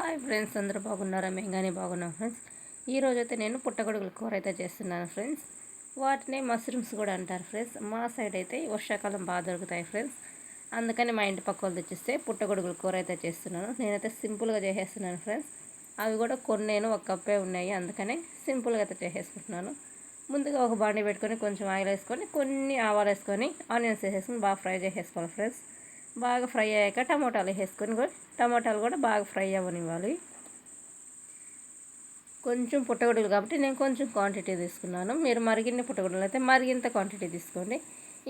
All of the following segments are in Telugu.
హాయ్ ఫ్రెండ్స్, అందరూ బాగున్నారా? మేము కానీ బాగున్నాం ఫ్రెండ్స్. ఈరోజైతే నేను పుట్టగొడుగుల కూర అయితే చేస్తున్నాను ఫ్రెండ్స్. వాటిని మష్రూమ్స్ కూడా అంటారు ఫ్రెండ్స్. మా సైడ్ అయితే వర్షాకాలం బాగా దొరుకుతాయి ఫ్రెండ్స్. అందుకని మా ఇంటి పక్క వాళ్ళు తెచ్చిస్తే పుట్టగొడుగుల కూర అయితే చేస్తున్నాను. నేనైతే సింపుల్గా చేసేస్తున్నాను ఫ్రెండ్స్. అవి కూడా కొన్ని ఒక కప్పే ఉన్నాయి, అందుకని సింపుల్గా అయితే చేసేసుకుంటున్నాను. ముందుగా ఒక బాండి పెట్టుకొని కొంచెం ఆయిల్ వేసుకొని కొన్ని ఆవాలు వేసుకొని ఆనియన్స్ వేసేసుకొని బాగా ఫ్రై చేసేసుకోవాలి ఫ్రెండ్స్. బాగా ఫ్రై అయ్యాక టమోటాలు వేసుకొని టమోటాలు కూడా బాగా ఫ్రై అవ్వనివ్వాలి. కొంచెం పుట్టగొడుగులు కాబట్టి నేను కొంచెం క్వాంటిటీ తీసుకున్నాను. మీరు మరిగిన పుట్టగొడుగులు అయితే మరిగింత క్వాంటిటీ తీసుకోండి.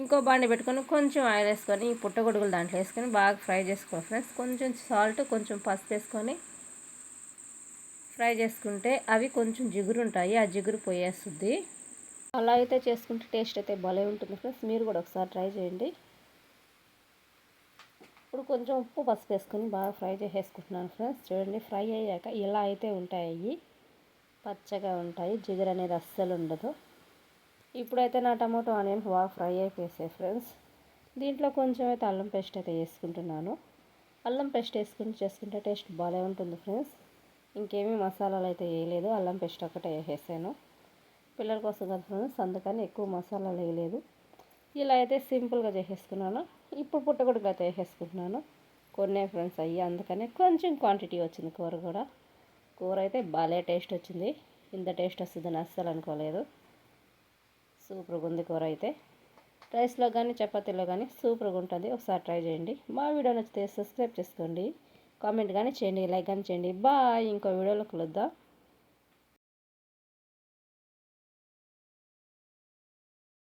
ఇంకో బాండి పెట్టుకొని కొంచెం ఆయిల్ వేసుకొని ఈ పుట్టగొడుగులు దాంట్లో వేసుకొని బాగా ఫ్రై చేసుకోవాలి ఫ్రెండ్స్. కొంచెం సాల్ట్, కొంచెం పసుపు వేసుకొని ఫ్రై చేసుకుంటే అవి కొంచెం జిగురు ఉంటాయి, ఆ జిగురు పోయేస్తుంది. అలా అయితే చేసుకుంటే టేస్ట్ అయితే భలే ఉంటుంది ఫ్రెండ్స్. మీరు కూడా ఒకసారి ట్రై చేయండి. ఇప్పుడు కొంచెం ఉప్పు, పసుపు వేసుకొని బాగా ఫ్రై చేసేసుకుంటున్నాను ఫ్రెండ్స్. చూడండి, ఫ్రై అయ్యాక ఇలా అయితే ఉంటాయి, పచ్చగా ఉంటాయి, జిగురు అనేది అస్సలు ఉండదు. ఇప్పుడైతే నా టమాటో ఆనియన్స్ బాగా ఫ్రై అయిపోయాయి ఫ్రెండ్స్. దీంట్లో కొంచెం అయితే అల్లం పేస్ట్ అయితే వేసుకుంటున్నాను. అల్లం పేస్ట్ వేసుకుని చేసుకుంటే టేస్ట్ బాగా ఉంటుంది ఫ్రెండ్స్. ఇంకేమీ మసాలాలు అయితే వేయలేదు, అల్లం పేస్ట్ ఒకటే వేసేసాను. పిల్లల కోసం కదా ఫ్రెండ్స్, అందుకని ఎక్కువ మసాలాలు వేయలేదు. ఇలా అయితే సింపుల్గా చేసేసుకున్నాను. ఇప్పుడు పుట్టగొడుగులు అయితే వేసేసుకుంటున్నాను. కొన్నే ఫ్రెండ్స్ అయ్యి, అందుకని కొంచెం క్వాంటిటీ వచ్చింది కూర కూడా. కూర అయితే భలే టేస్ట్ వచ్చింది. ఇంత టేస్ట్ వస్తుందని అస్సలు అనుకోలేదు. సూపర్గా ఉంది కూర అయితే. రైస్లో కానీ చపాతీలో కానీ సూపర్గా ఉంటుంది. ఒకసారి ట్రై చేయండి. మా వీడియో నచ్చితే సబ్స్క్రైబ్ చేసుకోండి, కామెంట్ కానీ చేయండి, లైక్ కానీ చేయండి. బాయ్. ఇంకో వీడియోలో కలుద్దాం.